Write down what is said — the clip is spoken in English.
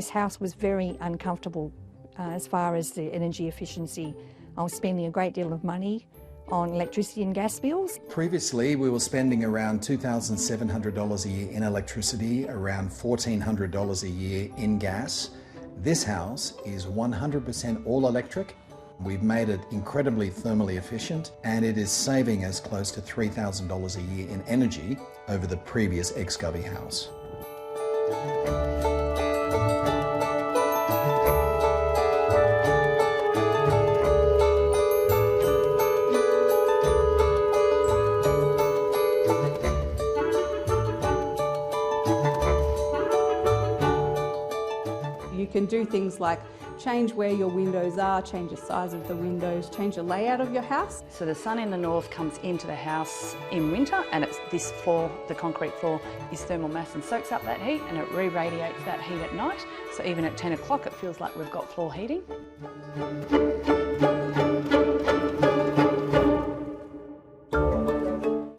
this house was very uncomfortable as far as the energy efficiency. I was spending a great deal of money on electricity and gas bills. Previously, we were spending around $2,700 a year in electricity, around $1,400 a year in gas. This house is 100% all electric. We've made it incredibly thermally efficient, and it is saving us close to $3,000 a year in energy over the previous ex-Govey house. You can do things like change where your windows are, change the size of the windows, change the layout of your house. So the sun in the north comes into the house in winter, and it's this floor, the concrete floor, is thermal mass and soaks up that heat, and it re-radiates that heat at night. So even at 10 o'clock it feels like we've got floor heating.